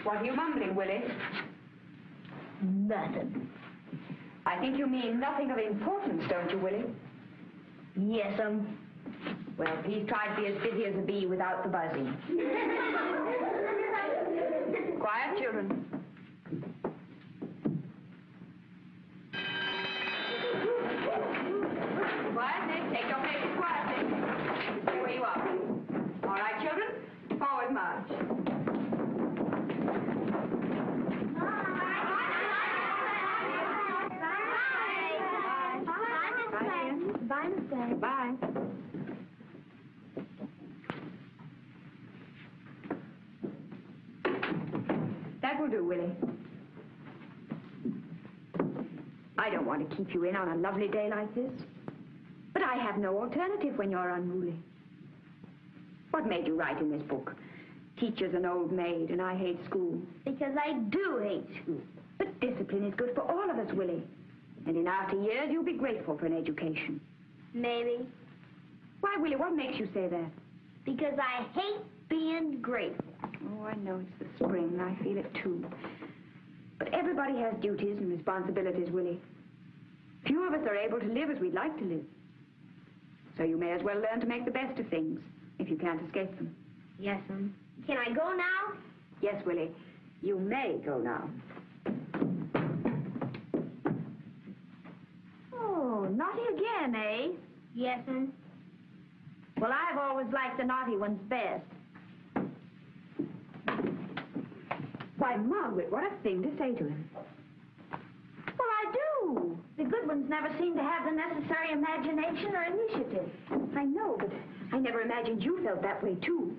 What are you mumbling, Willie? Nothing. I think you mean nothing of importance, don't you, Willie? Yes, Well, please try to be as busy as a bee without the buzzing. Quiet, children. Quietly. Take your places quietly. Stay where you are. All right, children. Forward march. Bye, Miss Glenn. Bye. That will do, Willie. I don't want to keep you in on a lovely day like this. But I have no alternative when you're unruly. What made you write in this book? Teacher's an old maid and I hate school. Because I do hate school. But discipline is good for all of us, Willie. And in after years, you'll be grateful for an education. Maybe. Why, Willie, what makes you say that? Because I hate being grateful. Oh, I know it's the spring. I feel it, too. But everybody has duties and responsibilities, Willie. Few of us are able to live as we'd like to live. So you may as well learn to make the best of things, if you can't escape them. Yes, Can I go now? Yes, Willie. You may go now. Oh, naughty again, eh? Yes, Well, I've always liked the naughty ones best. Why, Margaret, what a thing to say to him. Well, I do. The good ones never seem to have the necessary imagination or initiative. I know, but I never imagined you felt that way, too.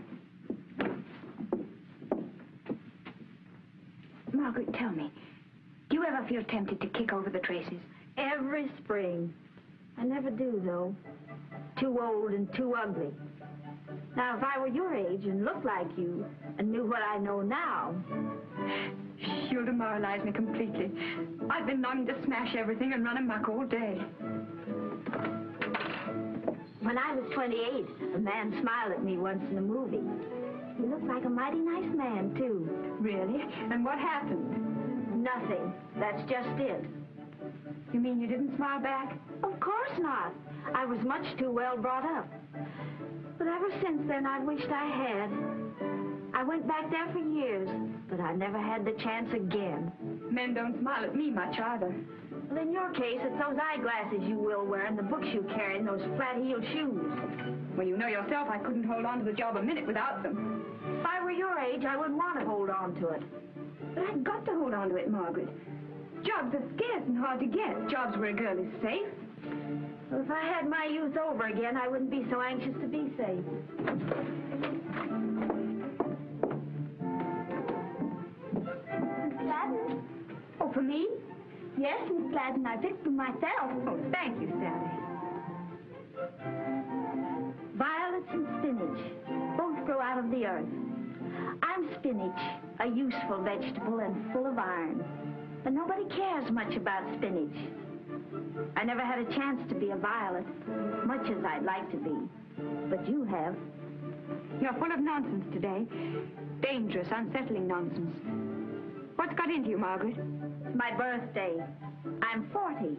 Margaret, tell me, do you ever feel tempted to kick over the traces? Every spring. I never do, though. Too old and too ugly. Now, if I were your age and looked like you and knew what I know now... You'll demoralize me completely. I've been longing to smash everything and run amok all day. When I was 28, a man smiled at me once in a movie. He looked like a mighty nice man, too. Really? And what happened? Nothing. That's just it. You mean you didn't smile back? Of course not. I was much too well brought up. But ever since then, I wished I had. I went back there for years, but I never had the chance again. Men don't smile at me much either. Well, in your case, it's those eyeglasses you will wear and the books you carry and those flat-heeled shoes. Well, you know yourself I couldn't hold on to the job a minute without them. If I were your age, I wouldn't want to hold on to it. But I've got to hold on to it, Margaret. Jobs are scarce and hard to get. Jobs where a girl is safe. Well, if I had my youth over again, I wouldn't be so anxious to be safe. Miss Gladden? Oh, for me? Yes, Miss Gladden, I picked them myself. Oh, thank you, Sally. Violets and spinach both grow out of the earth. I I'm spinach, a useful vegetable and full of iron. But nobody cares much about spinach. I never had a chance to be a violet, much as I'd like to be. But you have. You're full of nonsense today. Dangerous, unsettling nonsense. What's got into you, Margaret? My birthday. I'm 40.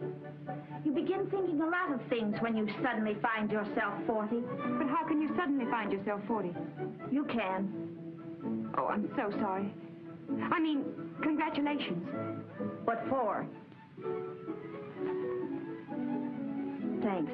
You begin thinking a lot of things when you suddenly find yourself 40. But how can you suddenly find yourself 40? You can. Oh, I'm so sorry. I mean, congratulations. What for? Thanks.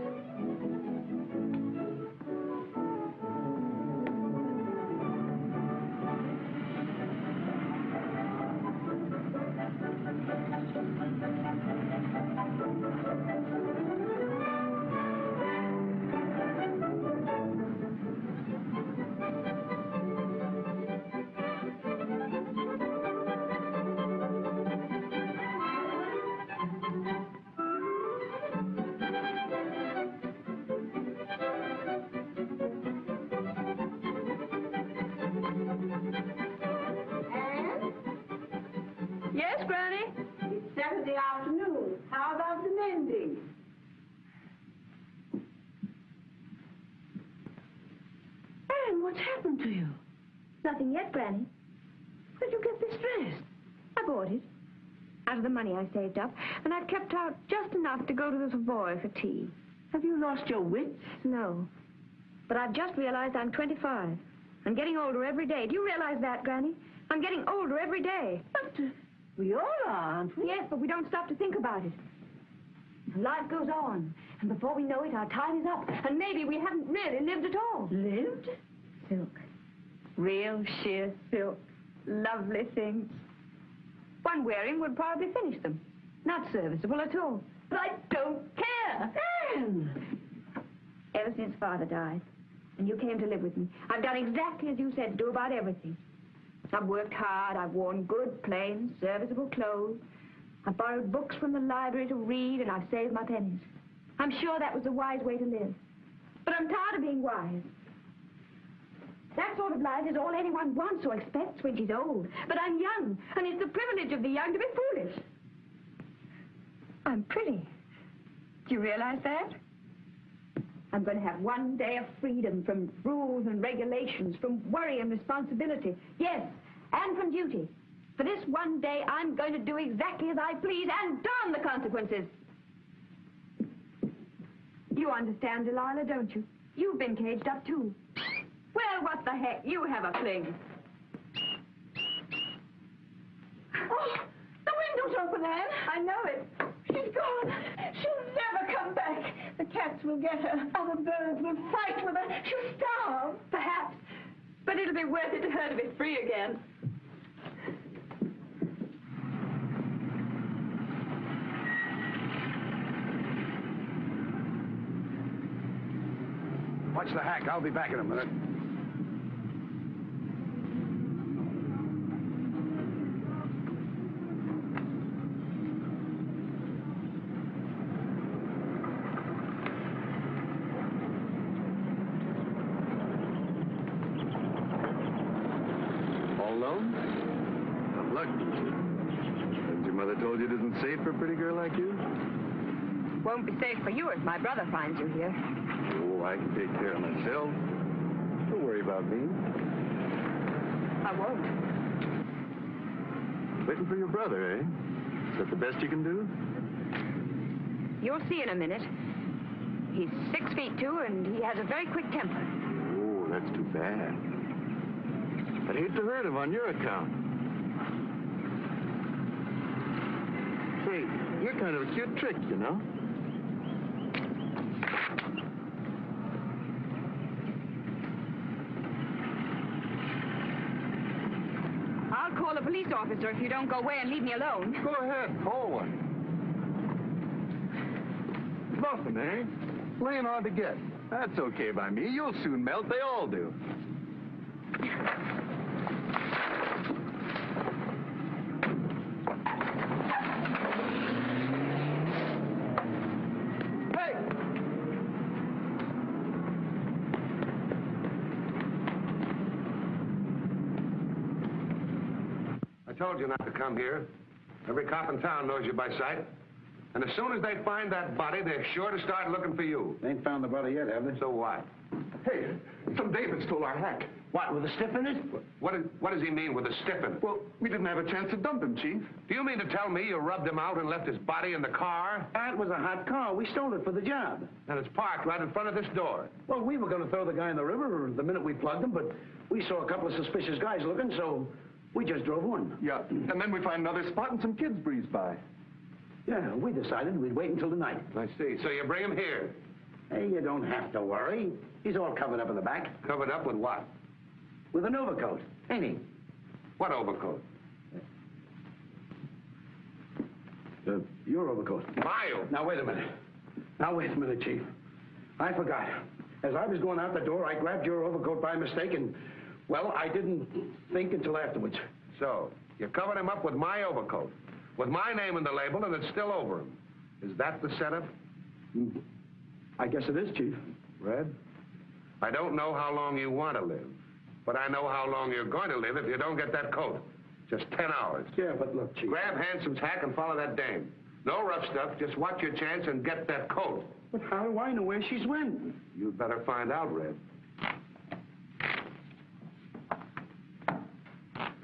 Yes, Granny? It's Saturday afternoon. How about the mending? Anne, what's happened to you? Nothing yet, Granny. Where'd you get this dress? I bought it. Out of the money I saved up, and I've kept out just enough to go to the Savoy for tea. Have you lost your wits? No. But I've just realized I'm 25. I'm getting older every day. Do you realize that, Granny? I'm getting older every day. But we all are, aren't we? Yes, but we don't stop to think about it. Life goes on, and before we know it, our time is up, and maybe we haven't really lived at all. Lived? Silk. Real sheer silk. Lovely things. One wearing would probably finish them. Not serviceable at all. But I don't care. Anne! Ever since Father died, and you came to live with me, I've done exactly as you said to do about everything. I've worked hard, I've worn good, plain, serviceable clothes. I've borrowed books from the library to read, and I've saved my pennies. I'm sure that was a wise way to live. But I'm tired of being wise. That sort of life is all anyone wants or expects when she's old. But I'm young, and it's the privilege of the young to be foolish. I'm pretty. Do you realize that? I'm going to have one day of freedom from rules and regulations, from worry and responsibility. Yes, and from duty. For this one day, I'm going to do exactly as I please and darn the consequences. You understand, Delilah, don't you? You've been caged up, too. Well, what the heck? You have a fling. Oh, the window's open, Anne. I know it. She's gone. She'll never come back. The cats will get her. Other birds will fight with her. She'll starve. Perhaps. But it'll be worth it to her to be free again. Watch the hack. I'll be back in a minute. All alone? I'm lucky. Hasn't your mother told you it isn't safe for a pretty girl like you? Won't be safe for you if my brother finds you here. Oh, I can take care of myself. Don't worry about me. I won't. Waiting for your brother, eh? Is that the best you can do? You'll see in a minute. He's 6 feet 2, and he has a very quick temper. Oh, that's too bad. I'd hate to hurt him on your account. Say, you're kind of a cute trick, you know? I'll call a police officer if you don't go away and leave me alone. Go ahead, call one. Nothing, eh? Laying on to get. That's okay by me. You'll soon melt. They all do. Hey! told you not to come here. Every cop in town knows you by sight. And as soon as they find that body, they're sure to start looking for you. They ain't found the body yet, have they? So what? Hey, some David stole our hack. What, with a stiff in it? What does he mean with a stiffin'? Well, we didn't have a chance to dump him, Chief. Do you mean to tell me you rubbed him out and left his body in the car? That was a hot car. We stole it for the job. And it's parked right in front of this door. Well, we were going to throw the guy in the river the minute we plugged him, but we saw a couple of suspicious guys looking, so we just drove on. Yeah, and then we find another spot and some kids breeze by. Yeah, we decided we'd wait until the night. I see. So you bring him here. Hey, you don't have to worry. He's all covered up in the back. Covered up with what? With an overcoat, ain't he? What overcoat? Your overcoat. My overcoat. Now, wait a minute, Chief. I forgot. As I was going out the door, I grabbed your overcoat by mistake, and, well, I didn't think until afterwards. So, you covered him up with my overcoat, with my name in the label, and it's still over him. Is that the setup? I guess it is, Chief. Red, I don't know how long you want to live, but I know how long you're going to live if you don't get that coat. Just 10 hours. Yeah, but look, Chief. Grab Handsome's hack and follow that dame. No rough stuff, just watch your chance and get that coat. But how do I know where she's went? You'd better find out, Red.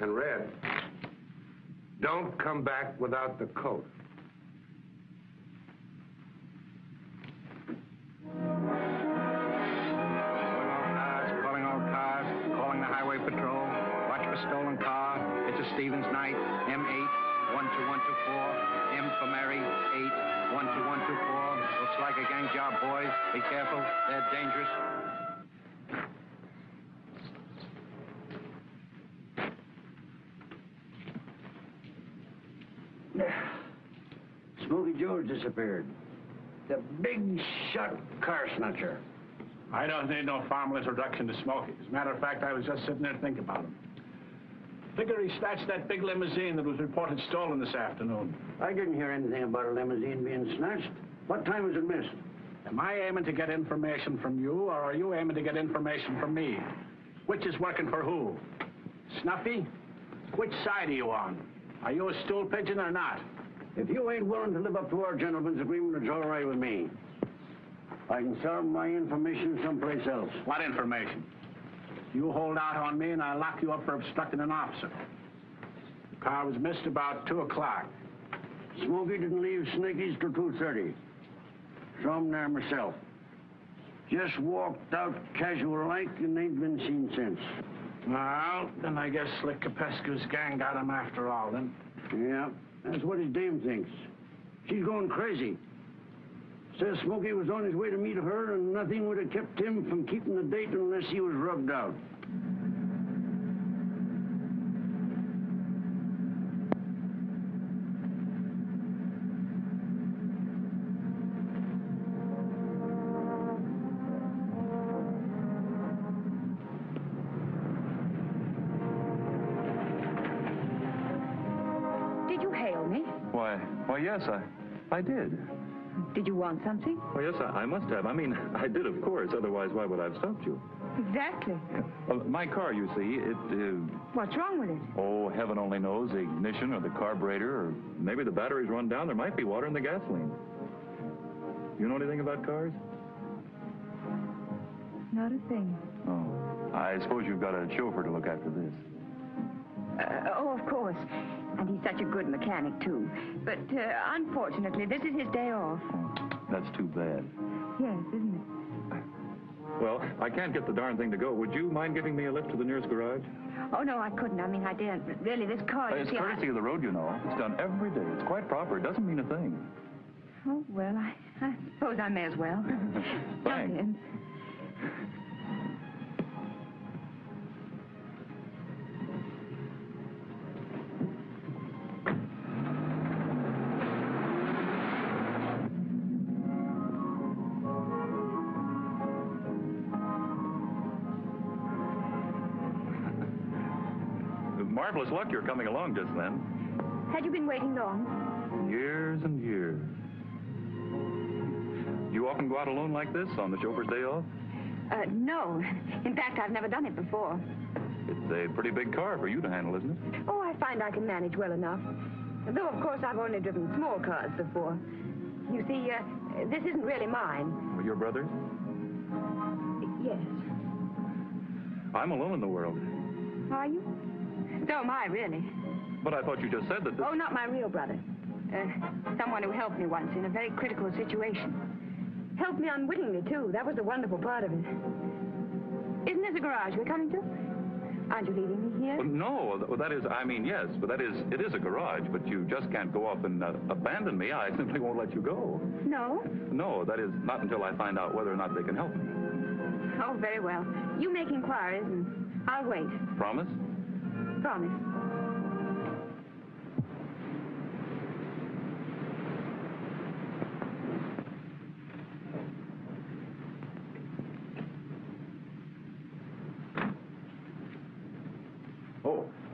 And Red, don't come back without the coat. Calling all cars, calling the highway patrol. Watch for stolen car. It's a Stevens night. M8 12124. M for Mary 8 12124. Looks like a gang job, boys. Be careful. They're dangerous. Smokey George disappeared. The big shot car snatcher. I don't need no formal introduction to Smokey. As a matter of fact, I was just sitting there thinking about him. Figure he snatched that big limousine that was reported stolen this afternoon. I didn't hear anything about a limousine being snatched. What time was it missed? Am I aiming to get information from you, or are you aiming to get information from me? Which is working for who? Snuffy? Which side are you on? Are you a stool pigeon or not? If you ain't willing to live up to our gentleman's agreement, it's all right with me. I can sell my information someplace else. What information? You hold out on me and I'll lock you up for obstructing an officer. The car was missed about 2 o'clock. Smokey didn't leave Snaky's till 2:30. Saw him there myself. Just walked out casual-like and ain't been seen since. Well, then I guess Slick Capescu's gang got him after all, then. Yeah, that's what his dame thinks. She's going crazy. Says Smokey was on his way to meet her, and nothing would have kept him from keeping the date unless he was rubbed out. Did you hail me? Why, yes, I did. Did you want something? Well, yes, I must have. I mean, I did, of course. Otherwise, why would I have stopped you? Exactly. Well, my car, you see, What's wrong with it? oh, heaven only knows, the ignition or the carburetor, or maybe the battery's run down. There might be water in the gasoline. You know anything about cars? Not a thing. Oh, I suppose you've got a chauffeur to look after this. Oh, of course. And he's such a good mechanic, too. But, unfortunately, this is his day off. Oh, that's too bad. Yes, isn't it? Well, I can't get the darn thing to go. Would you mind giving me a lift to the nearest garage? Oh, no, I couldn't. I mean, I daren't. Really, this car, you It's see, courtesy of the road, you know. It's done every day. It's quite proper. It doesn't mean a thing. Oh, well, I suppose I may as well. Thanks. Jump in. Marvelous luck you're coming along just then. Had you been waiting long? Years and years. You often go out alone like this on the chauffeur's day off? No. In fact, I've never done it before. It's a pretty big car for you to handle, isn't it? Oh, I find I can manage well enough. Though, of course, I've only driven small cars before. You see, this isn't really mine. Your brother's? Yes. I'm alone in the world. Are you? So am I, really. But I thought you just said that this... Oh, not my real brother. Someone who helped me once in a very critical situation. Helped me unwittingly, too. That was the wonderful part of it. Isn't this a garage we're coming to? Aren't you leaving me here? Well, no, that is, I mean, yes, but that is, it is a garage, but you just can't go off and abandon me. I simply won't let you go. No? No, that is not until I find out whether or not they can help me. Oh, very well. You make inquiries, and I'll wait. Promise? Promise.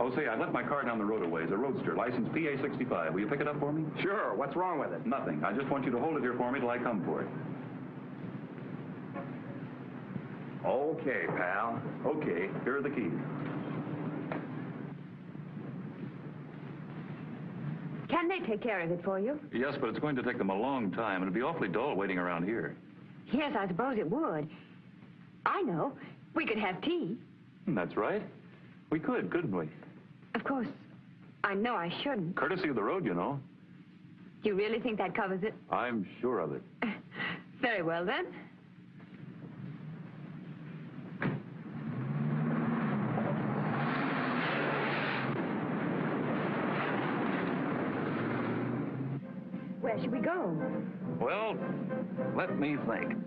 Oh, say, I left my car down the road a ways, a Roadster, license PA65. Will you pick it up for me? Sure. What's wrong with it? Nothing. I just want you to hold it here for me till I come for it. Okay, pal. Okay, here are the keys. Can they take care of it for you? Yes, but it's going to take them a long time. It'll be awfully dull waiting around here. Yes, I suppose it would. I know. We could have tea. That's right. We could, couldn't we? Of course, I know I shouldn't. Courtesy of the road, you know. You really think that covers it? I'm sure of it. Very well, then. Where should we go? Well, let me think.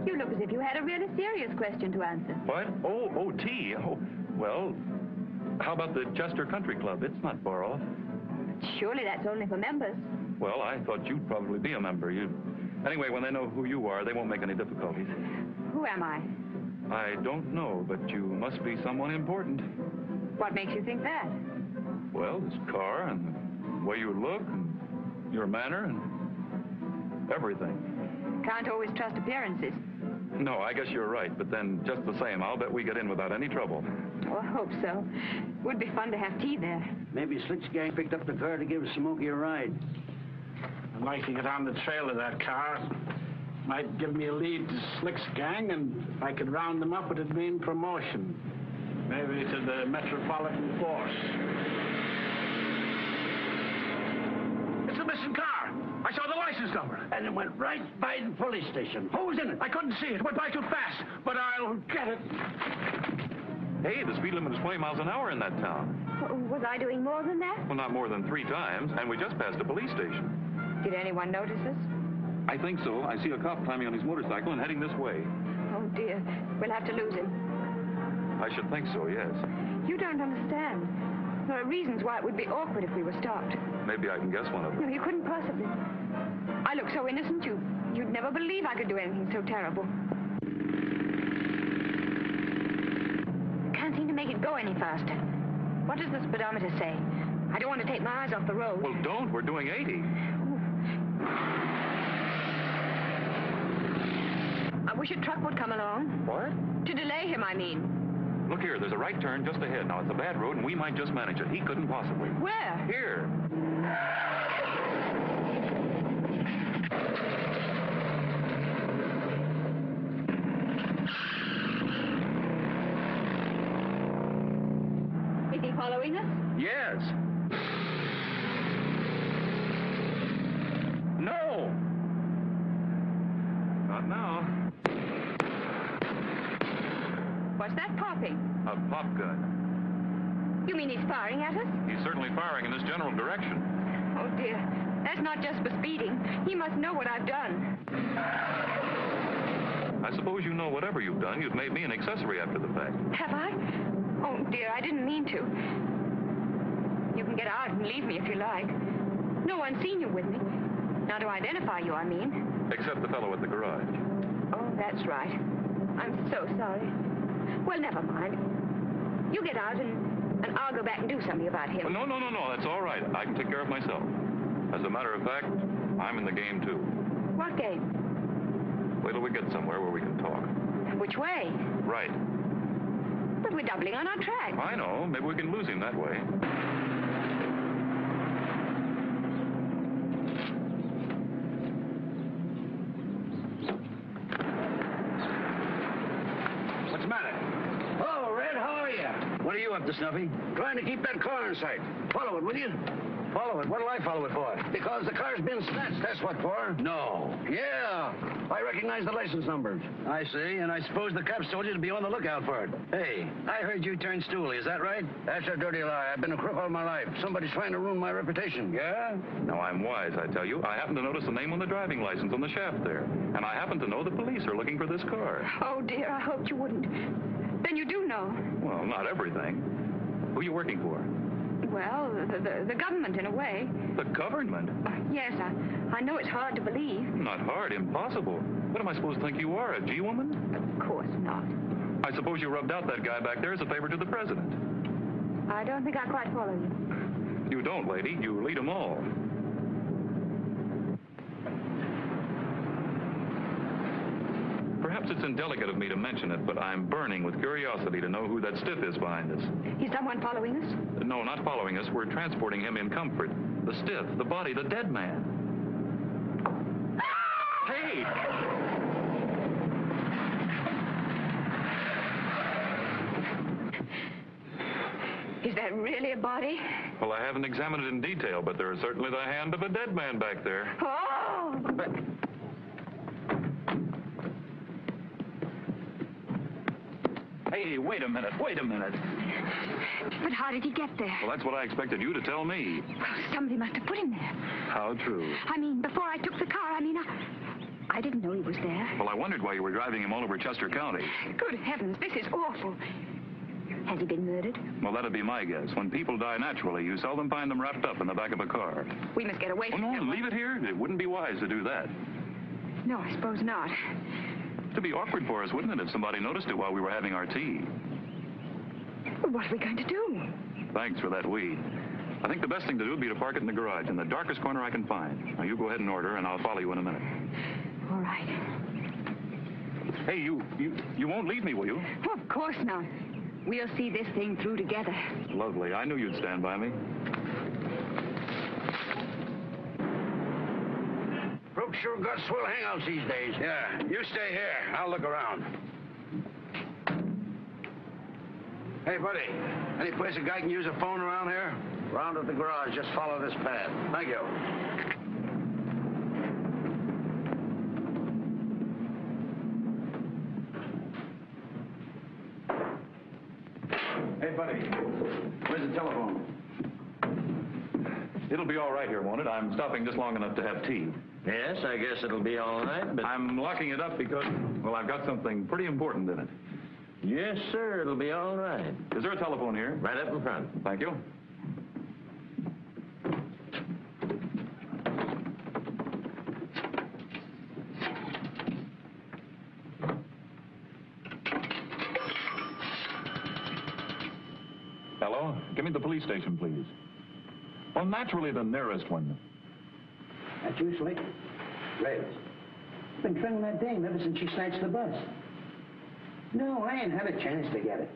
You look as if you had a really serious question to answer. What? Oh, tea. Oh, well, how about the Chester Country Club? It's not far off. Surely that's only for members. Well, I thought you'd probably be a member. Anyway, when they know who you are, they won't make any difficulties. Who am I? I don't know, but you must be someone important. What makes you think that? Well, this car and the way you look and your manner and everything. Can't always trust appearances. No, I guess you're right, but then just the same, I'll bet we get in without any trouble. Oh, I hope so. Would be fun to have tea there. Maybe Slick's gang picked up the car to give Smokey a ride. I'd like to get on the trail of that car. Might give me a lead to Slick's gang, and if I could round them up, it'd mean promotion. Maybe to the Metropolitan Force. It's a missing car. I saw the license number. And it went right by the police station. Who was in it? I couldn't see it. Went by too fast, but I'll get it. Hey, the speed limit is 20 miles an hour in that town. Was I doing more than that? Well, not more than 3 times, and we just passed a police station. Did anyone notice us? I think so. I see a cop climbing on his motorcycle and heading this way. Oh, dear. We'll have to lose him. I should think so, yes. You don't understand. There are reasons why it would be awkward if we were stopped. Maybe I can guess one of them. No, you couldn't possibly. I look so innocent, you'd never believe I could do anything so terrible. Can't seem to make it go any faster. What does the speedometer say? I don't want to take my eyes off the road. Well, don't. We're doing 80. I wish a truck would come along. What? To delay him, I mean. Look here, there's a right turn just ahead. Now, it's a bad road, and we might just manage it. He couldn't possibly. Where? Here. Is he following us? Yes. No. Not now. What's that popping? A pop gun. You mean he's firing at us? He's certainly firing in this general direction. Oh, dear. That's not just for speeding. He must know what I've done. I suppose you know whatever you've done, you've made me an accessory after the fact. Have I? Oh, dear, I didn't mean to. You can get out and leave me if you like. No one's seen you with me. Not to identify you, I mean. Except the fellow at the garage. Oh, that's right. I'm so sorry. Well, never mind. You get out and I'll go back and do something about him. No, that's all right. I can take care of myself. As a matter of fact, I'm in the game, too. What game? Wait till we get somewhere where we can talk. Which way? Right. But we're doubling on our track. I know. Maybe we can lose him that way. What's the matter? Oh, Red, how are you? What are you up to, Snuffy? Trying to keep that car in sight. Follow it, will you? Follow it? What'll I follow it for? Because the car's been snatched, that's what for. No. Yeah. I recognize the license numbers. I see, and I suppose the cops told you to be on the lookout for it. Hey, I heard you turned stoolie, is that right? That's a dirty lie. I've been a crook all my life. Somebody's trying to ruin my reputation. Yeah? Now, I'm wise, I tell you. I happen to notice the name on the driving license on the shaft there. And I happen to know the police are looking for this car. Oh, dear, I hoped you wouldn't. Then you do know. Well, not everything. Who are you working for? Well, the government, in a way. The government? Yes, I know it's hard to believe. Not hard, impossible. What am I supposed to think you are, a G-woman? Of course not. I suppose you rubbed out that guy back there as a favor to the president. I don't think I quite follow you. You don't, lady. You lead them all. Perhaps it's indelicate of me to mention it, but I'm burning with curiosity to know who that stiff is behind us. Is someone following us? No, not following us. We're transporting him in comfort. The stiff, the body, the dead man. Hey! Is that really a body? Well, I haven't examined it in detail, but there is certainly the hand of a dead man back there. Oh! Hey, wait a minute. But how did he get there? Well, that's what I expected you to tell me. Well, somebody must have put him there. How true. I mean, before I took the car, I didn't know he was there. Well, I wondered why you were driving him all over Chester County. Good heavens, this is awful. Has he been murdered? Well, that'd be my guess. When people die naturally, you seldom find them wrapped up in the back of a car. We must get away from Oh, no, him. leave it here. It wouldn't be wise to do that. No, I suppose not. It'd be awkward for us, wouldn't it, if somebody noticed it while we were having our tea? Well, what are we going to do? Thanks for that weed. I think the best thing to do would be to park it in the garage, in the darkest corner I can find. Now, you go ahead and order, and I'll follow you in a minute. All right. Hey, you won't leave me, will you? Oh, of course not. We'll see this thing through together. Lovely. I knew you'd stand by me. Brooks sure got swell hangouts these days. Yeah, you stay here. I'll look around. Hey, buddy, any place a guy can use a phone around here? Round at the garage. Just follow this path. Thank you. Hey, buddy, where's the telephone? It'll be all right here, won't it? I'm stopping just long enough to have tea. Yes, I guess it'll be all right, but... I'm locking it up because, well, I've got something pretty important in it. Yes, sir, it'll be all right. Is there a telephone here? Right up in front. Thank you. Hello? Give me the police station, please. Well, naturally the nearest one. That's you, Slick? Red. Been trailing that dame ever since she snatched the bus. No, I ain't had a chance to get it.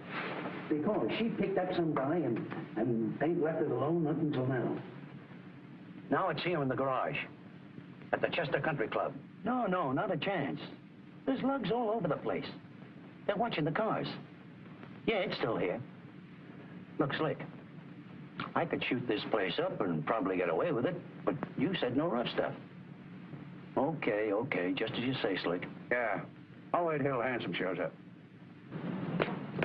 Because she picked up some guy and ain't left it alone up until now. Now it's here in the garage. At the Chester Country Club. No, not a chance. There's lugs all over the place. They're watching the cars. Yeah, it's still here. Look, Slick, I could shoot this place up and probably get away with it, but you said no rough stuff. Okay, just as you say, Slick. Yeah, I'll wait till Handsome shows up.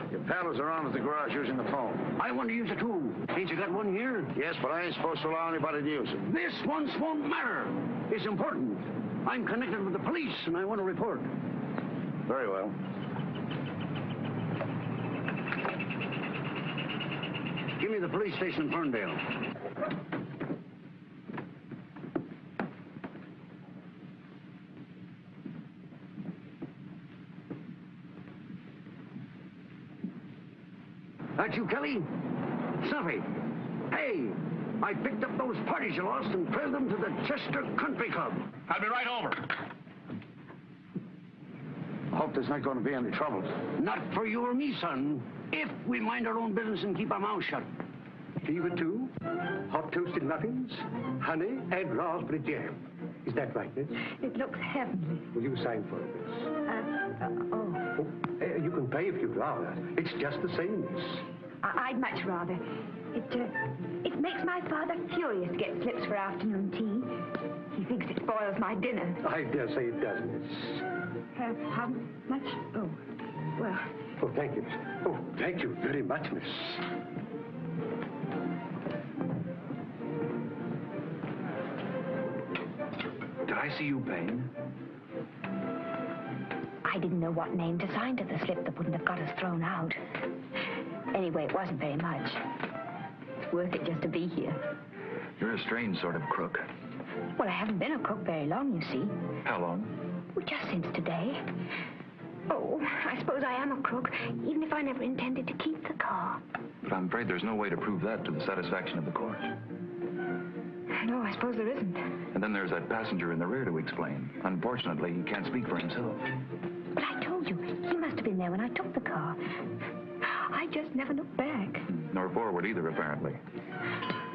Your pals are on at the garage using the phone. I want to use it too. Ain't you got one here? Yes, but I ain't supposed to allow anybody to use it. This once won't matter. It's important. I'm connected with the police, and I want to report. Very well. Give me the police station in Ferndale. That you, Kelly? Snuffy. Hey, I picked up those parties you lost and trailed them to the Chester Country Club. I'll be right over. Hope there's not going to be any trouble. Not for you or me, son. If we mind our own business and keep our mouths shut. Fever too? Hot toasted muffins? Honey and raspberry jam. Is that right, miss? It looks heavenly. Will you sign for it, miss? You can pay if you'd rather. It's just the same, miss. I'd much rather. It makes my father furious to get slips for afternoon tea. He thinks it spoils my dinner. I dare say it does, miss. How much? Oh, well... Oh, thank you. Oh, thank you very much, miss. Did I see you paying? I didn't know what name to sign to the slip that wouldn't have got us thrown out. Anyway, it wasn't very much. It's worth it just to be here. You're a strange sort of crook. Well, I haven't been a crook very long, you see. How long? Well, just since today. Oh, I suppose I am a crook, even if I never intended to keep the car. But I'm afraid there's no way to prove that to the satisfaction of the court. No, I suppose there isn't. And then there's that passenger in the rear to explain. Unfortunately, he can't speak for himself. But I told you, he must have been there when I took the car. I just never looked back. Nor forward either, apparently.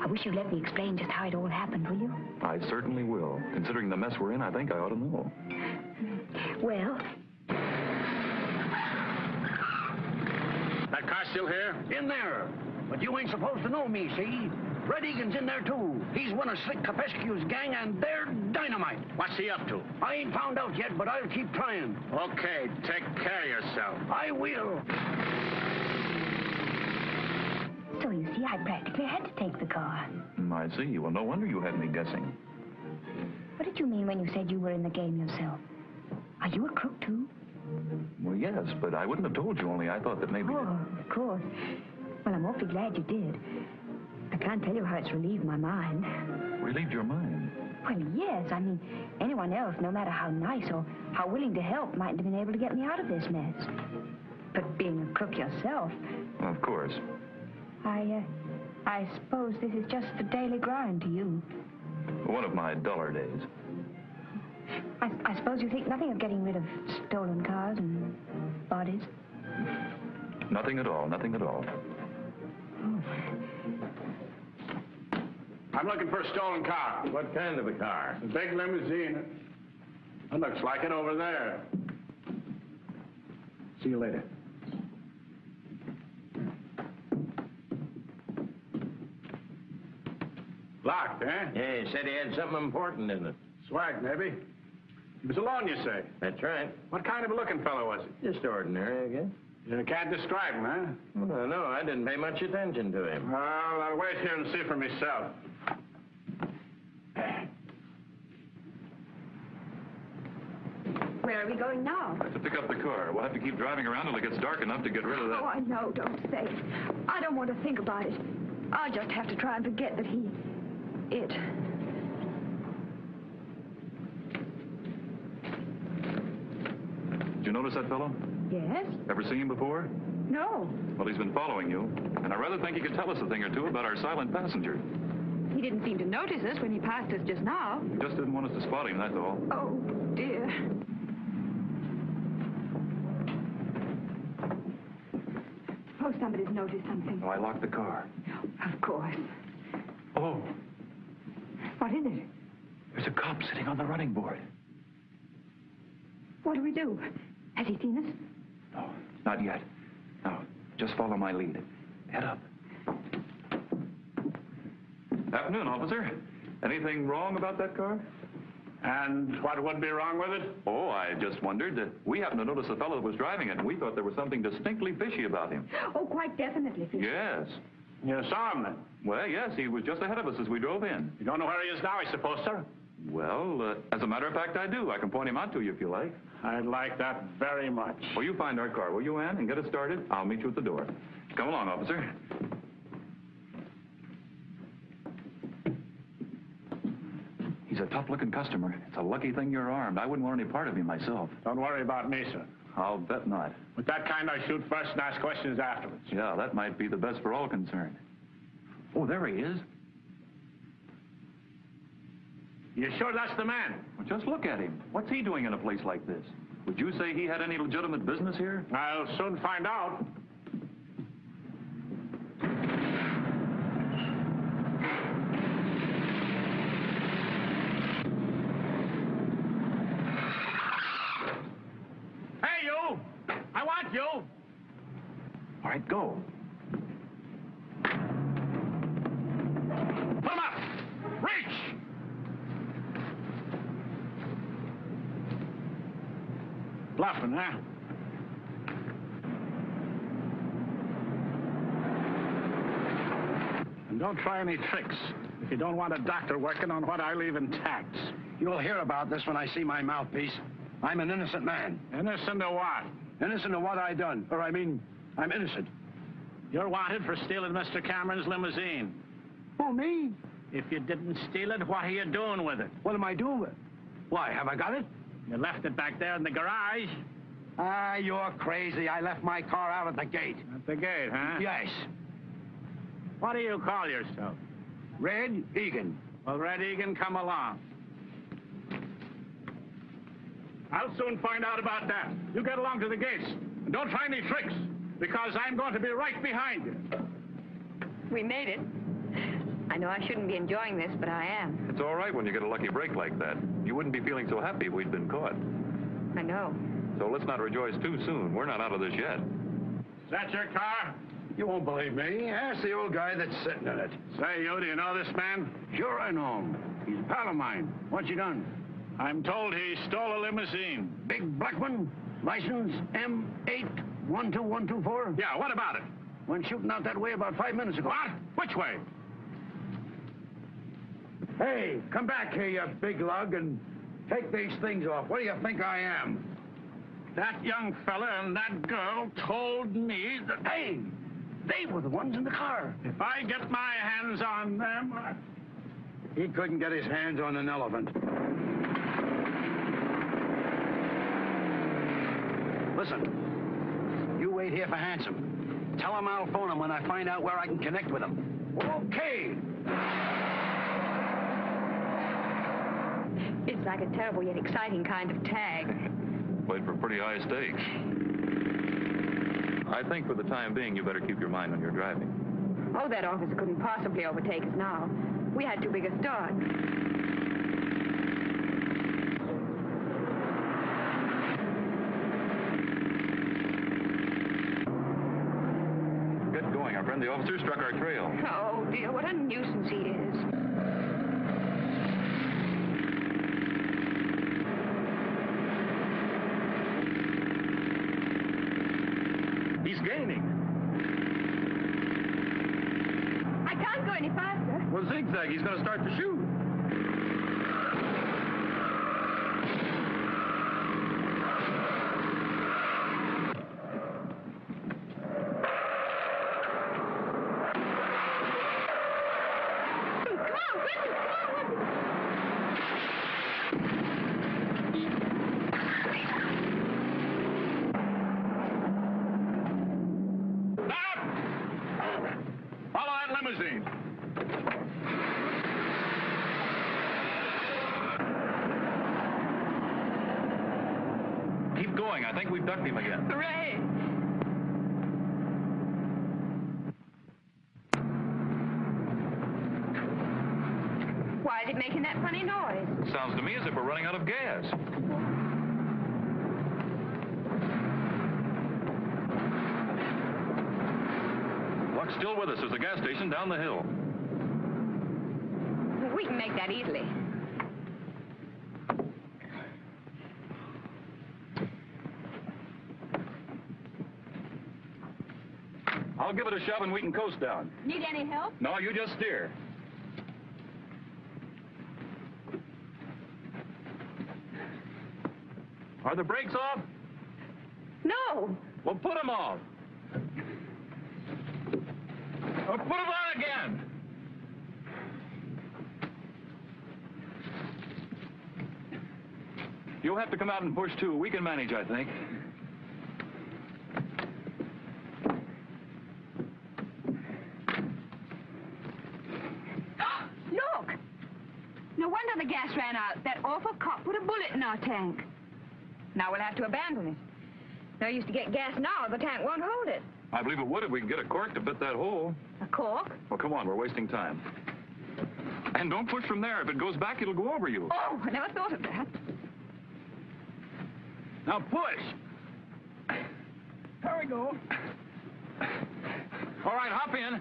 I wish you'd let me explain just how it all happened, will you? I certainly will. Considering the mess we're in, I think I ought to know. Well... That car still here? In there. But you ain't supposed to know me, see? Red Egan's in there, too. He's one of Slick Capescu's gang, and they're dynamite. What's he up to? I ain't found out yet, but I'll keep trying. Okay, take care of yourself. I will. So you see, I practically had to take the car. I see. Well, no wonder you had me guessing. What did you mean when you said you were in the game yourself? Are you a crook, too? Well, yes, but I wouldn't have told you, only I thought that maybe... Oh, of course. Well, I'm awfully glad you did. I can't tell you how it's relieved my mind. Relieved your mind? Well, yes. I mean, anyone else, no matter how nice or how willing to help, mightn't have been able to get me out of this mess. But being a crook yourself... Of course. I suppose this is just the daily grind to you. One of my duller days. I suppose you think nothing of getting rid of stolen cars and bodies? Nothing at all, nothing at all. Oh. I'm looking for a stolen car. What kind of a car? A big limousine. It looks like it over there. See you later. Locked, eh? Yeah, he said he had something important in it. Swag, maybe. He was alone, you say? That's right. What kind of a looking fellow was he? Just ordinary, I guess. You can't describe him, huh? Well, no, I didn't pay much attention to him. Well, I'll wait here and see for myself. Where are we going now? To pick up the car. We'll have to keep driving around till it gets dark enough to get rid of that. Oh, I know, don't say it. I don't want to think about it. I'll just have to try and forget that it... Did you notice that fellow? Yes? Ever seen him before? No. Well, he's been following you, and I rather think he could tell us a thing or two about our silent passenger. He didn't seem to notice us when he passed us just now. He just didn't want us to spot him, that's all. Oh, dear. Suppose somebody's noticed something. Oh, I locked the car. Of course. Oh, What is it? there's a cop sitting on the running board. What do we do? Has he seen us? No, not yet. No, just follow my lead. Head up. Afternoon, officer. Anything wrong about that car? And what would be wrong with it? Oh, I just wondered that we happened to notice the fellow that was driving it, and we thought there was something distinctly fishy about him. Oh, quite definitely. Yes. You saw him then? Well, yes, he was just ahead of us as we drove in. You don't know where he is now, I suppose, sir? Well, as a matter of fact, I do. I can point him out to you if you like. I'd like that very much. Well, you find our car, will you, Ann, and get it started? I'll meet you at the door. Come along, officer. He's a tough-looking customer. It's a lucky thing you're armed. I wouldn't want any part of him myself. Don't worry about me, sir. I'll bet not. With that kind, I shoot first and ask questions afterwards. Yeah, that might be the best for all concerned. Oh, there he is. You sure that's the man? Well, just look at him. What's he doing in a place like this? Would you say he had any legitimate business here? I'll soon find out. Hey, you! I want you! All right, go. Put him up! Reach! Bluffing, huh? And don't try any tricks if you don't want a doctor working on what I leave intact. You'll hear about this when I see my mouthpiece. I'm an innocent man. Innocent of what? Innocent of what I done. Or, I'm innocent. You're wanted for stealing Mr. Cameron's limousine. Oh, me? If you didn't steal it, what are you doing with it? What am I doing with it? Why, have I got it? You left it back there in the garage. Ah, you're crazy. I left my car out at the gate. At the gate, huh? Yes. What do you call yourself? Red Egan. Well, Red Egan, come along. I'll soon find out about that. You get along to the gates. And don't try any tricks, because I'm going to be right behind you. We made it. I know I shouldn't be enjoying this, but I am. It's all right when you get a lucky break like that. You wouldn't be feeling so happy if we'd been caught. I know. So let's not rejoice too soon. We're not out of this yet. Is that your car? You won't believe me. Ask the old guy that's sitting in it. Say, you, do you know this man? Sure I know him. He's a pal of mine. What's he done? I'm told he stole a limousine. Big black one? License M812124? Yeah, what about it? Went shooting out that way about 5 minutes ago. What? Which way? Hey, come back here, you big lug, and take these things off. What do you think I am? That young fella and that girl told me that... Hey, they were the ones in the car. If I get my hands on them... He couldn't get his hands on an elephant. Listen, you wait here for Handsome. Tell him I'll phone him when I find out where I can connect with him. Okay. It's like a terrible yet exciting kind of tag. Played for pretty high stakes. I think for the time being, you better keep your mind on your driving. Oh, that officer couldn't possibly overtake us now. We had too big a start. Get going. Our friend the officer struck our trail. Oh, dear, what a nuisance he is. He's gaining. I can't go any faster. Well, zigzag. He's going to start to shoot. Keep going. I think we've ducked him again. Hooray! Why is it making that funny noise? It sounds to me as if we're running out of gas. Luck's still with us. There's a gas station down the hill. We can make that easily. I'll give it a shove and we can coast down. Need any help? No, you just steer. Are the brakes off? No. Well, put them off. Or put them on again. You'll have to come out and push, too. We can manage, I think. no wonder the gas ran out. That awful cop put a bullet in our tank. Now we'll have to abandon it. No use to get gas now. The tank won't hold it. I believe it would if we can get a cork to fit that hole. A cork? Well, come on, we're wasting time. And don't push from there. If it goes back, it'll go over you. Oh, I never thought of that. Now push. There we go. All right, hop in.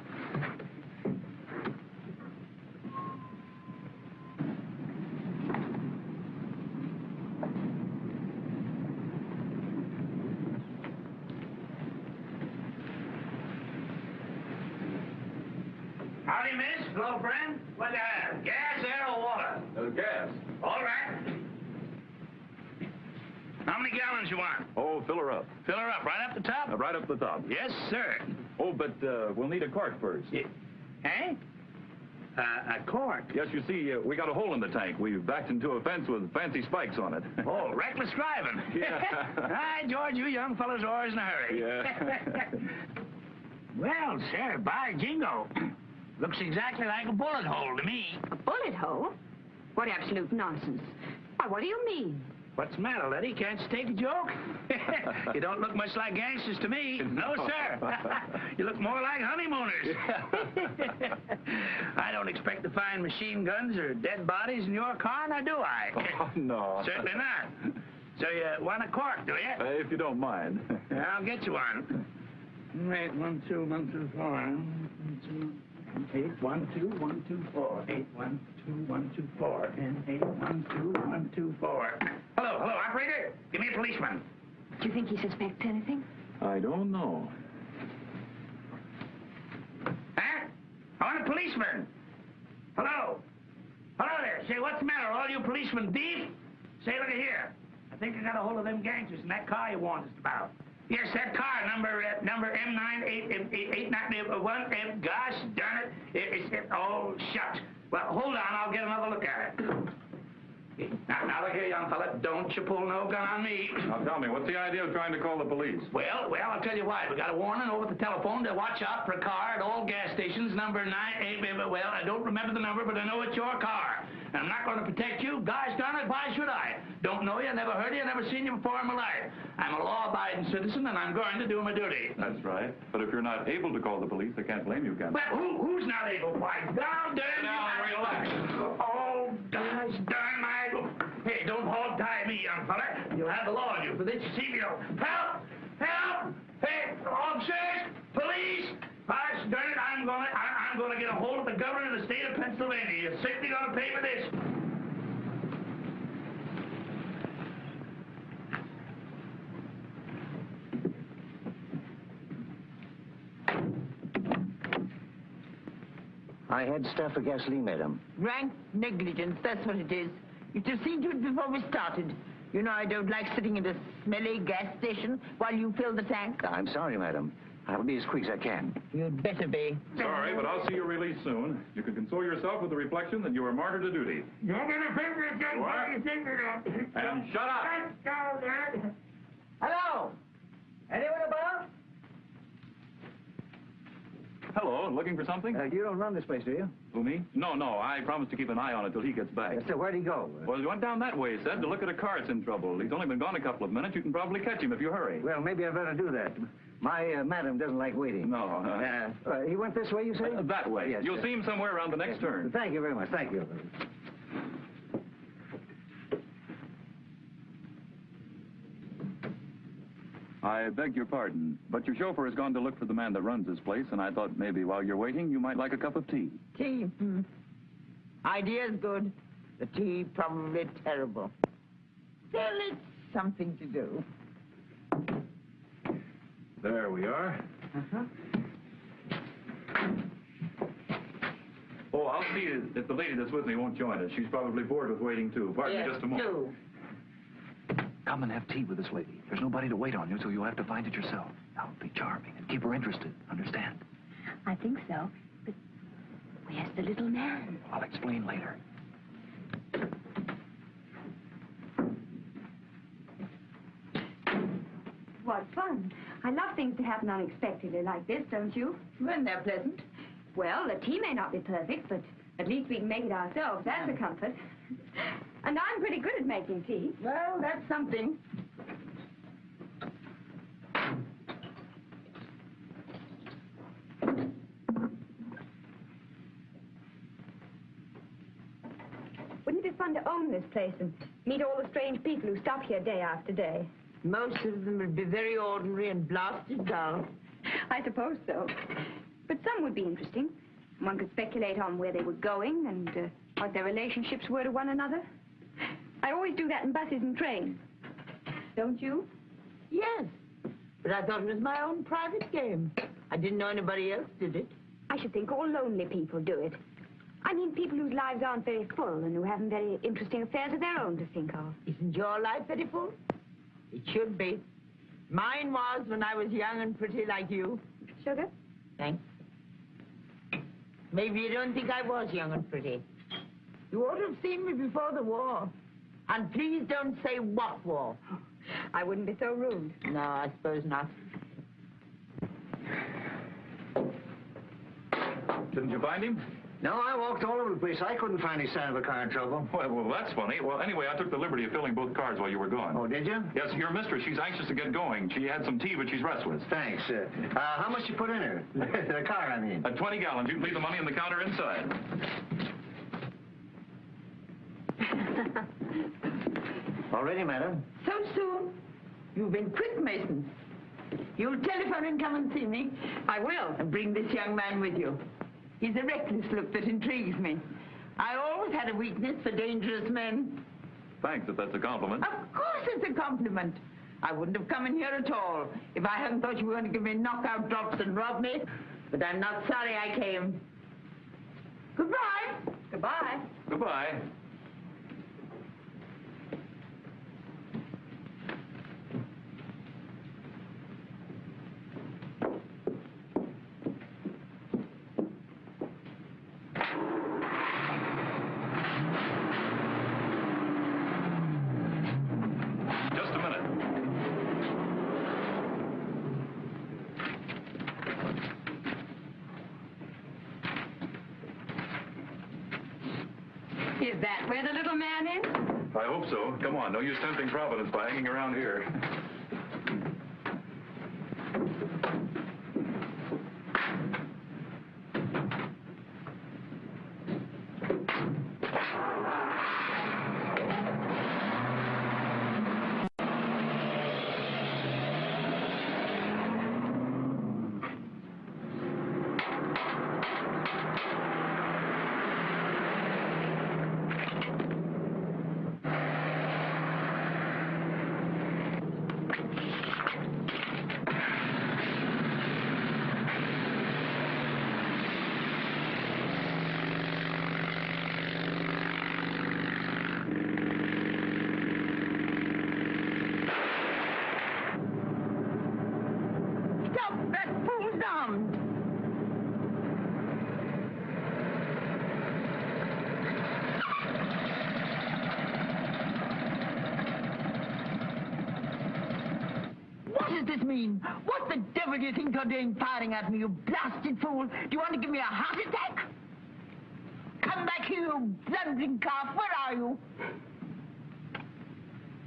Howdy, miss. Hello, friend. What, gas, air, or water? Gas. All right. How many gallons you want? Oh, fill her up. Fill her up right up the top? Right up the top. Yes, sir. Oh, but we'll need a cork first. Eh? A cork? Yes, you see, we got a hole in the tank. We backed into a fence with fancy spikes on it. Oh, reckless driving. Yeah. Hi, George, you young fellas are always in a hurry. Yeah. Well, sir, by jingo. Looks exactly like a bullet hole to me. A bullet hole? What absolute nonsense. Why, what do you mean? What's the matter, Letty? Can't you take a joke? You don't look much like gangsters to me. No, sir. You look more like honeymooners. I don't expect to find machine guns or dead bodies in your car, now do I? Oh, no. Certainly not. So you want a cork, do you? If you don't mind. I'll get you one. 8, 1, 2, 1, 2, 4. 8, 1, 2, 1, 2, 4. 8, 1, 2, 1, 2, 4. And 8, 1, 2, 1, 2, 4. Hello, operator. Give me a policeman. Do you think he suspects anything? I don't know. Huh? I want a policeman. Hello. Hello there. Say, what's the matter? All you policemen beef? Say, look at here. I think I got a hold of them gangsters in that car you warned us about. Yes, that car, number M9881. Gosh darn it. Oh, shucks. Well, hold on. I'll get another look at it. Now, look here, young fella. Don't you pull no gun on me. Now, tell me, what's the idea of trying to call the police? Well, I'll tell you why. We got a warning over the telephone to watch out for a car at all gas stations, number 98. Well, I don't remember the number, but I know it's your car. And I'm not going to protect you. Gosh darn it, why should I? Don't know you, never heard of you, never seen you before in my life. I'm a law-abiding citizen, and I'm going to do my duty. That's right. But if you're not able to call the police, they can't blame you, can they? Well, who's not able? Why, down, damn you. Relax. Oh, gosh darn my... Hey, don't hog-tie me, young fella. You'll have the law on you for this. You see me, help! Help! Hey, officers! Police! Gosh darn it, I'm gonna get a hold of the governor of the state of Pennsylvania. You're certainly gonna pay for this. I had stuff for gasoline, madam. Rank negligence, that's what it is. You'd have seen to it before we started. You know I don't like sitting in a smelly gas station while you fill the tank. I'm sorry, madam. I'll be as quick as I can. You'd better be. Sorry, but I'll see you released soon. You can console yourself with the reflection that you were martyred to duty. You're gonna finger it, And shut up! Hello? Anyone about? Hello, looking for something? You don't run this place, do you? Who, me? No, I promised to keep an eye on it till he gets back. So where'd he go? Well, he went down that way, he said, to look at a car that's in trouble. He's only been gone a couple of minutes. You can probably catch him if you hurry. Well, maybe I better do that. My madam doesn't like waiting. No. He went this way, you say? That way. Yes, You'll see him somewhere around the next turn. Thank you very much. Thank you. I beg your pardon, but your chauffeur has gone to look for the man that runs this place, and I thought maybe while you're waiting, you might like a cup of tea. Tea? Idea's good. The tea probably terrible. Still, it's something to do. There we are. Oh, I'll see if the lady that's with me won't join us. She's probably bored with waiting, too. Pardon me just a moment. Do. Come and have tea with this lady. There's nobody to wait on you, so you'll have to find it yourself. Now, be charming and keep her interested. Understand? I think so, but where's the little man? I'll explain later. What fun. I love things to happen unexpectedly like this, don't you? When they're pleasant. Well, the tea may not be perfect, but at least we can make it ourselves. That's a comfort. And I'm pretty good at making tea. Well, that's something. Wouldn't it be fun to own this place and meet all the strange people who stop here day after day? Most of them would be very ordinary and blasted dull. I suppose so. But some would be interesting. One could speculate on where they were going and what their relationships were to one another. I always do that in buses and trains. Don't you? Yes, but I thought it was my own private game. I didn't know anybody else did it. I should think all lonely people do it. I mean people whose lives aren't very full and who haven't very interesting affairs of their own to think of. Isn't your life very full? It should be. Mine was when I was young and pretty like you. Sugar? Thanks. Maybe you don't think I was young and pretty. You ought to have seen me before the war. And please don't say what war. I wouldn't be so rude. No, I suppose not. Didn't you find him? No, I walked all over the place. I couldn't find any sign of a car in trouble. Well, that's funny. Well, anyway, I took the liberty of filling both cars while you were gone. Oh, did you? Yes, your mistress, she's anxious to get going. She had some tea, but she's restless. Thanks. How much you put in her? The car, I mean. 20 gallons. You can leave the money on the counter inside. All ready, madam? So soon? You've been quick, Mason. You'll telephone and come and see me. I will. And bring this young man with you. He's a reckless look that intrigues me. I always had a weakness for dangerous men. Thanks, if that's a compliment. Of course it's a compliment. I wouldn't have come in here at all if I hadn't thought you were going to give me knockout drops and rob me. But I'm not sorry I came. Goodbye. Goodbye. Goodbye. Is that where the little man is? I hope so. Come on, no use tempting Providence by hanging around here. What the devil do you think you're doing firing at me, you blasted fool? Do you want to give me a heart attack? Come back here, you blundering calf. Where are you?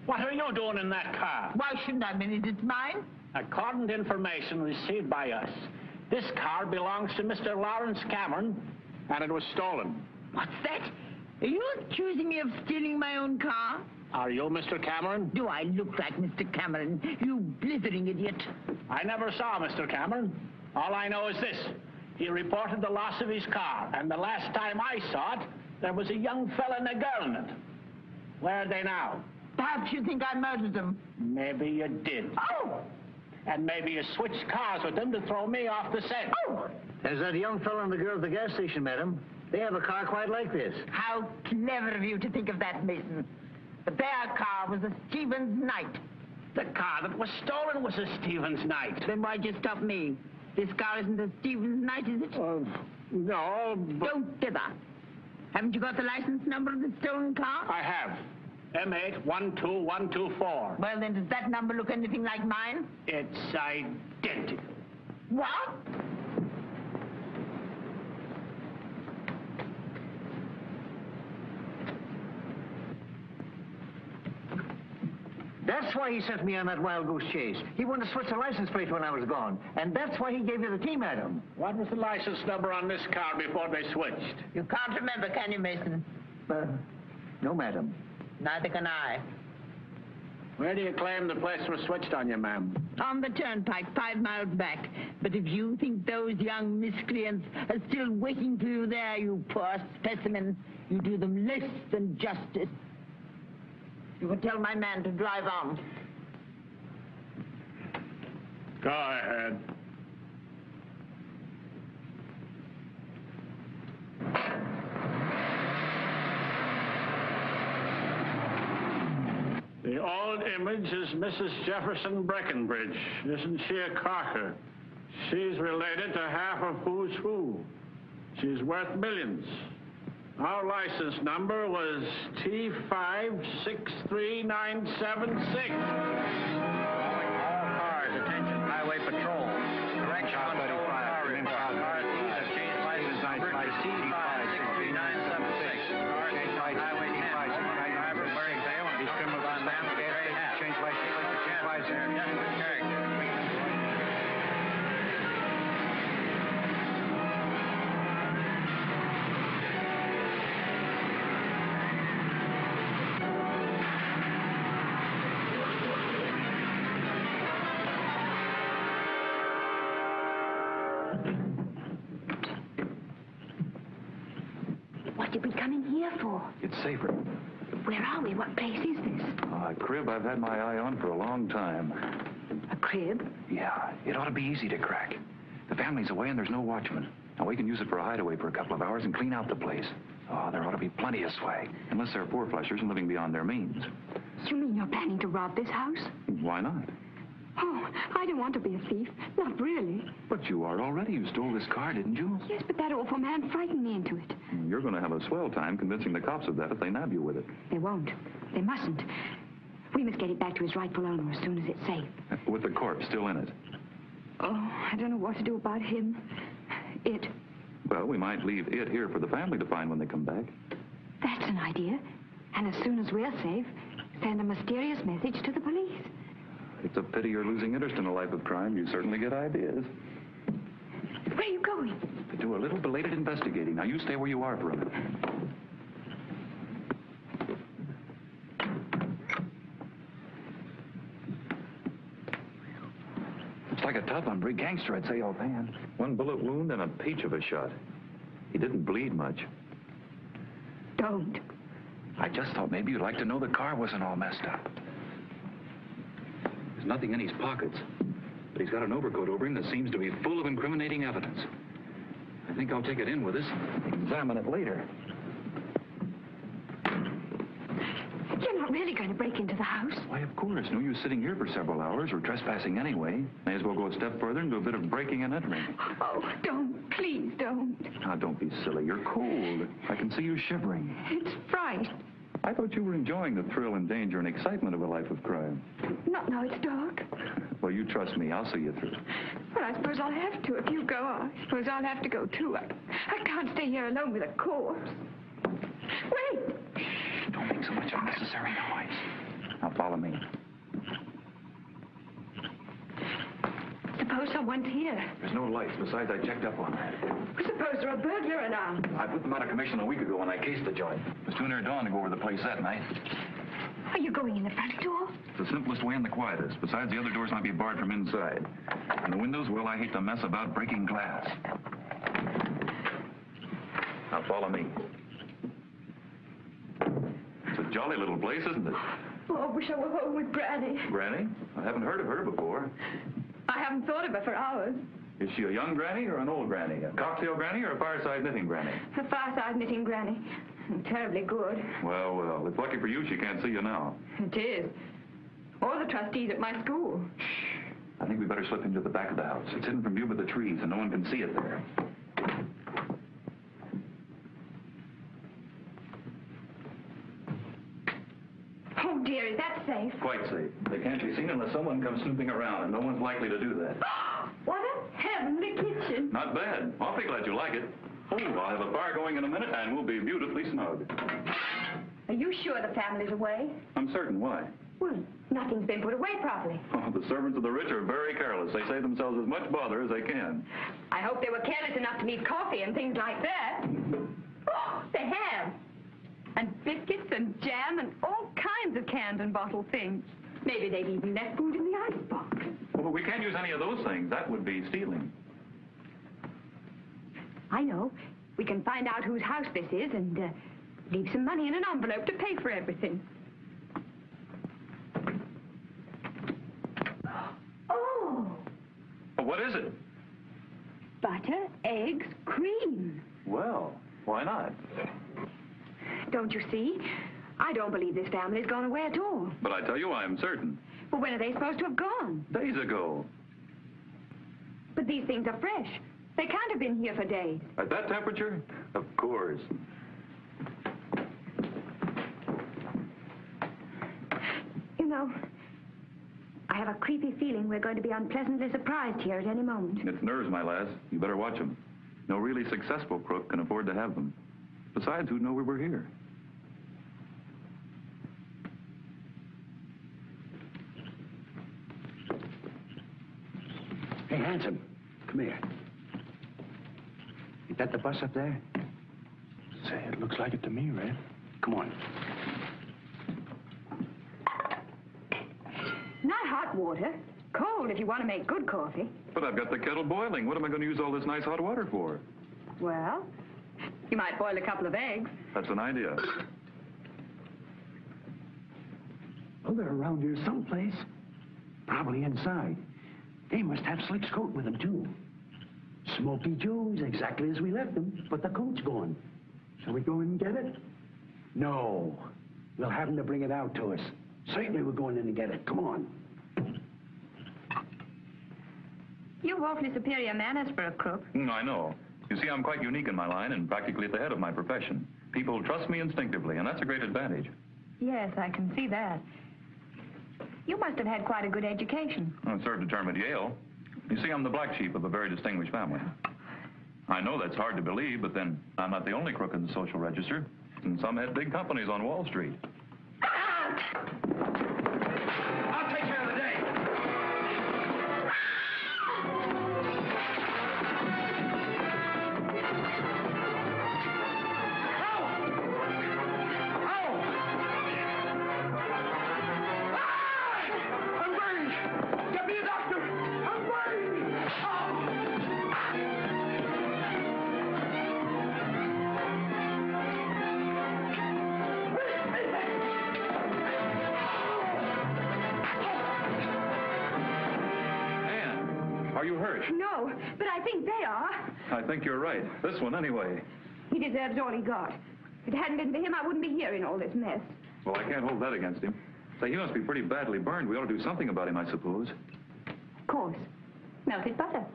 What are you doing in that car? Why shouldn't I manage? It's mine. According to information received by us, this car belongs to Mr. Lawrence Cameron, and it was stolen. What's that? Are you accusing me of stealing my own car? Are you Mr. Cameron? Do I look like Mr. Cameron, you blithering idiot? I never saw Mr. Cameron. All I know is this. He reported the loss of his car, and the last time I saw it, there was a young fella and a girl in it. Where are they now? Perhaps you think I murdered them. Maybe you did. Oh! And maybe you switched cars with them to throw me off the scent. Oh! There's that young fella and the girl at the gas station, madam. They have a car quite like this. How clever of you to think of that, Mason. But their car was a Stevens Knight. The car that was stolen was a Stevens Knight. Then why'd you stop me? This car isn't a Stevens Knight, is it? No, but... Don't dither. Haven't you got the license number of the stolen car? I have. M812124. Well, then, does that number look anything like mine? It's identical. What? That's why he sent me on that wild goose chase. He wanted to switch the license plate when I was gone. And that's why he gave you the key, madam. What was the license number on this car before they switched? You can't remember, can you, Mason? No, madam. Neither can I. Where do you claim the place was switched on you, ma'am? On the turnpike, 5 miles back. But if you think those young miscreants are still waiting for you there, you poor specimen, you do them less than justice. You can tell my man to drive on. Go ahead. The old image is Mrs. Jefferson Breckenbridge. Isn't she a corker? She's related to half of who's who. She's worth millions. Our license number was T563976. Calling all cars, attention, highway patrol. Direction on stolen car report. Car thieves have changed license number to T563976. Cars on highway 10. Driver wearing veil and criminal on man with a gray hat. Change license. Just for character. What did we come in here for? It's safer. Where are we? What place is this? A crib I've had my eye on for a long time. A crib? Yeah, it ought to be easy to crack. The family's away and there's no watchman. Now, we can use it for a hideaway for a couple of hours and clean out the place. Oh, there ought to be plenty of swag. Unless they're four-flushers and living beyond their means. You mean you're planning to rob this house? Why not? Oh, I don't want to be a thief. Not really. But you are already. You stole this car, didn't you? Yes, but that awful man frightened me into it. You're going to have a swell time convincing the cops of that if they nab you with it. They won't. They mustn't. We must get it back to his rightful owner as soon as it's safe. With the corpse still in it. Oh, I don't know what to do about him. It. Well, we might leave it here for the family to find when they come back. That's an idea. And as soon as we're safe, send a mysterious message to the police. It's a pity you're losing interest in a life of crime. You certainly get ideas. Where are you going? To do a little belated investigating. Now, you stay where you are for a minute. Looks like a tough on big gangster, I'd say, offhand. One bullet wound and a peach of a shot. He didn't bleed much. Don't. I just thought maybe you'd like to know the car wasn't all messed up. There's nothing in his pockets, but he's got an overcoat over him that seems to be full of incriminating evidence. I think I'll take it in with us and examine it later. You're not really going to break into the house? Why, of course. No use sitting here for several hours or trespassing anyway. May as well go a step further and do a bit of breaking and entering. Oh, don't. Please don't. Now, don't be silly. You're cold. I can see you shivering. It's fright. I thought you were enjoying the thrill and danger and excitement of a life of crime. Not now it's dark. Well, you trust me. I'll see you through. Well, I suppose I'll have to. If you go, I suppose I'll have to go, too. I can't stay here alone with a corpse. Wait! Shh, don't make so much unnecessary noise. Now, follow me. Suppose someone's here. There's no lights. Besides, I checked up on that. Suppose there's a burglar around. I put them out of commission a week ago when I cased the joint. It was too near dawn to go over the place that night. Are you going in the front door? It's the simplest way and the quietest. Besides, the other doors might be barred from inside. And the windows, well, I hate to mess about breaking glass. Now, follow me. It's a jolly little place, isn't it? Oh, I wish I were home with Granny. Granny? I haven't heard of her before. I haven't thought of her for hours. Is she a young granny or an old granny? A cocktail granny or a fireside knitting granny? A fireside knitting Granny. Terribly good. Well, well, it's lucky for you she can't see you now. It is. Or the trustees at my school. Shh. I think we better slip into the back of the house. It's hidden from view by the trees, and no one can see it there. Oh, dear, is that safe? Quite safe. They can't be seen unless someone comes snooping around, and no one's likely to do that. What a heavenly kitchen. Not bad. Awfully glad you like it. Oh, I'll have a fire going in a minute, and we'll be beautifully snug. Are you sure the family's away? I'm certain. Why? Well, Nothing's been put away properly. Oh, the servants of the rich are very careless. They save themselves as much bother as they can. I hope they were careless enough to leave coffee and things like that. Oh, they have. And biscuits and jam and all kinds of canned and bottled things. Maybe they've even left food in the icebox. Well, but we can't use any of those things. That would be stealing. I know. We can find out whose house this is and leave some money in an envelope to pay for everything. Oh! Well, what is it? Butter, eggs, cream. Well, why not? Don't you see? I don't believe this family's gone away at all. But I tell you, I am certain. Well, when are they supposed to have gone? Days ago. But these things are fresh. They can't have been here for days. At that temperature? Of course. You know, I have a creepy feeling we're going to be unpleasantly surprised here at any moment. It's nerves, my lass. You better watch them. No really successful crook can afford to have them. Besides, who'd know we were here? Hey, handsome, come here. Is that the bus up there? Say, it looks like it to me, Red. Come on. Not hot water. Cold if you want to make good coffee. But I've got the kettle boiling. What am I going to use all this nice hot water for? Well, you might boil a couple of eggs. That's an idea. Oh, they're around here someplace. Probably inside. They must have Slick's coat with them, too. Smoky Joe's, exactly as we left them, but the coat's gone. Shall we go in and get it? No. We'll have them to bring it out to us. Certainly we're going in to get it. Come on. You've awfully superior manners for a crook. I know. You see, I'm quite unique in my line and practically at the head of my profession. People trust me instinctively, and that's a great advantage. Yes, I can see that. You must have had quite a good education. I served a term at Yale. You see, I'm the black sheep of a very distinguished family. I know that's hard to believe, but then I'm not the only crook in the social register. And some had big companies on Wall Street. I'll take care of the day. Are you hurt? No, but I think they are. I think you're right. This one, anyway. He deserves all he got. If it hadn't been for him, I wouldn't be here in all this mess. Well, I can't hold that against him. Say, he must be pretty badly burned. We ought to do something about him, I suppose. Of course. Melted butter.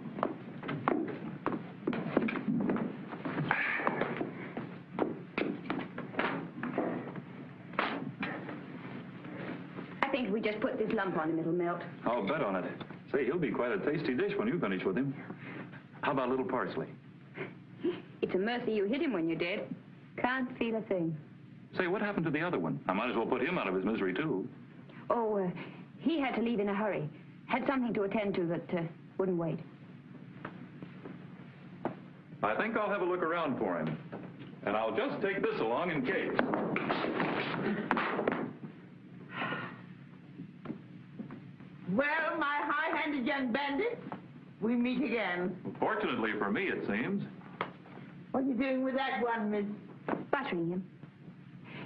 I think we just put this lump on him, it'll melt. I'll bet on it. Say, he'll be quite a tasty dish when you finish with him. How about a little parsley? It's a mercy you hit him when you did. Can't feel a thing. Say, what happened to the other one? I might as well put him out of his misery, too. Oh, he had to leave in a hurry. Had something to attend to that wouldn't wait. I think I'll have a look around for him. And I'll just take this along in case. Well, my high-handed young bandit, we meet again. Fortunately for me, it seems. What are you doing with that one, miss? Buttering him.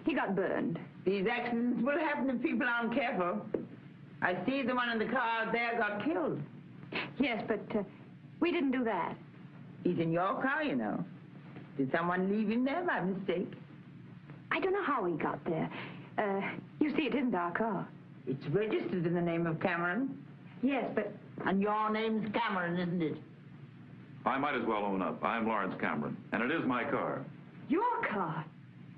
He got burned. These accidents will happen if people aren't careful. I see the one in the car there got killed. Yes, but we didn't do that. He's in your car, you know. Did someone leave him there by mistake? I don't know how he got there. You see, it isn't our car. It's registered in the name of Cameron. Yes, but... And your name's Cameron, isn't it? I might as well own up. I'm Lawrence Cameron, and it is my car. Your car?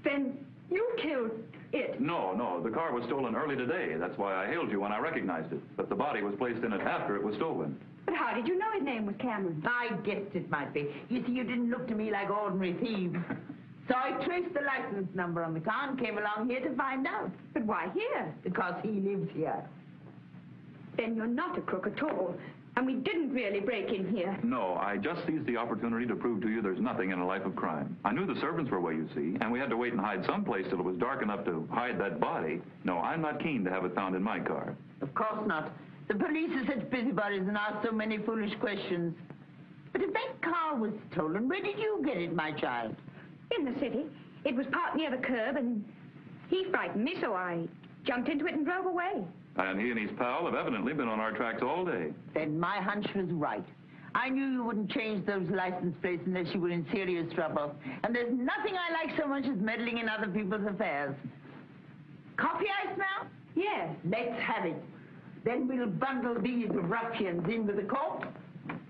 Then you killed it? No. The car was stolen early today. That's why I hailed you when I recognized it. But the body was placed in it after it was stolen. But how did you know his name was Cameron? I guessed it might be. You see, you didn't look to me like ordinary thieves. So I traced the license number on the car and came along here to find out. But why here? Because he lives here. Then you're not a crook at all. And we didn't really break in here. No, I just seized the opportunity to prove to you there's nothing in a life of crime. I knew the servants were away, you see, and we had to wait and hide someplace till it was dark enough to hide that body. No, I'm not keen to have it found in my car. Of course not. The police are such busybodies and ask so many foolish questions. But if that car was stolen, where did you get it, my child? In the city. It was parked near the curb, and he frightened me, so I jumped into it and drove away. And he and his pal have evidently been on our tracks all day. Then my hunch was right. I knew you wouldn't change those license plates unless you were in serious trouble. And there's nothing I like so much as meddling in other people's affairs. Coffee ice now? Yes. Let's have it. Then we'll bundle these ruffians in with the corpse,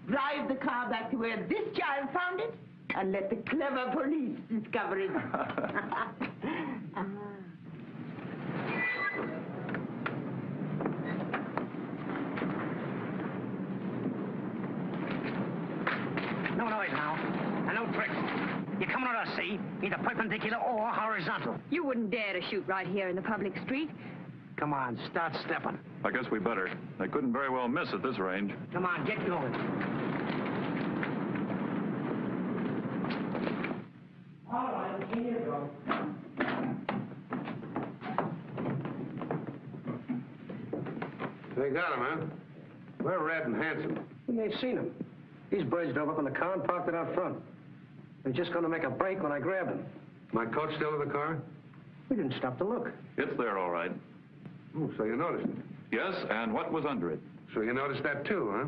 drive the car back to where this child found it, and let the clever police discover it. No noise now, and no tricks. You're coming on us, see? Either perpendicular or horizontal. You wouldn't dare to shoot right here in the public street. Come on, start stepping. I guess we better. They couldn't very well miss at this range. Come on, get going. All right, here you go. They got him, huh? We're red and handsome. We ain't seen him. These birds drove up in the car and parked it out front. They're just going to make a break when I grabbed him. My coat still in the car? We didn't stop to look. It's there, all right. Oh, so you noticed it? Yes, and what was under it? So you noticed that too, huh?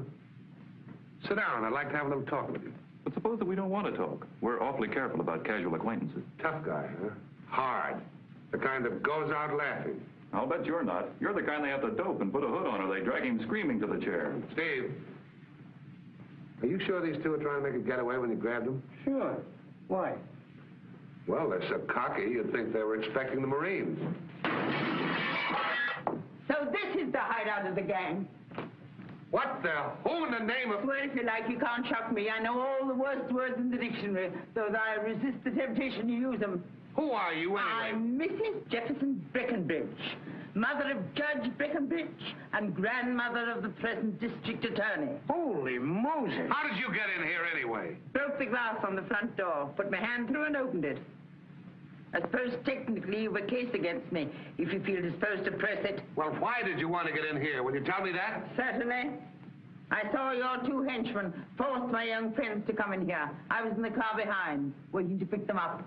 Sit down. I'd like to have a little talk with you. But suppose that we don't want to talk. We're awfully careful about casual acquaintances. Tough guy, huh? Hard. The kind that goes out laughing. I'll bet you're not. You're the kind they have to dope and put a hood on, or they drag him screaming to the chair. Steve, are you sure these two are trying to make a getaway when you grabbed them? Sure. Why? Well, they're so cocky, you'd think they were expecting the Marines. So this is the hideout of the gang. What the? Who in the name of... Well, if you like, you can't shock me. I know all the worst words in the dictionary, though I resist the temptation to use them. Who are you, anyway? I'm Mrs. Jefferson Breckenbridge, mother of Judge Breckenbridge and grandmother of the present district attorney. Holy Moses. How did you get in here, anyway? Broke the glass on the front door, put my hand through and opened it. I suppose technically you have a case against me, if you feel disposed to press it. Well, why did you want to get in here? Will you tell me that? Certainly. I saw your two henchmen force my young friends to come in here. I was in the car behind, waiting to pick them up.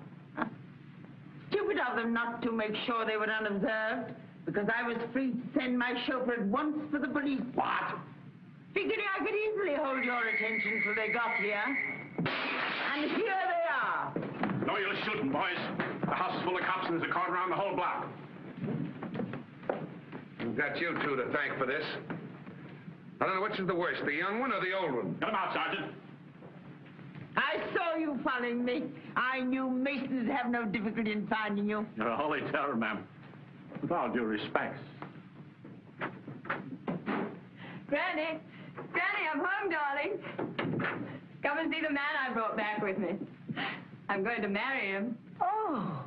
Stupid of them not to make sure they were unobserved, because I was free to send my chauffeur at once for the police. What? Figuring I could easily hold your attention till they got here. And here they are. No use shooting, boys. The house is full of cops and there's a cordon around the whole block. We've got you two to thank for this. I don't know which is the worst, the young one or the old one. Get them out, Sergeant. I saw you following me. I knew Masons have no difficulty in finding you. You're a holy terror, ma'am. With all due respect. Granny! Granny, I'm home, darling. Come and see the man I brought back with me. I'm going to marry him. Oh,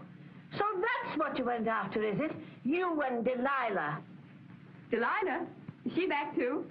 so that's what you went after, is it? You and Delilah. Delilah? Is she back, too?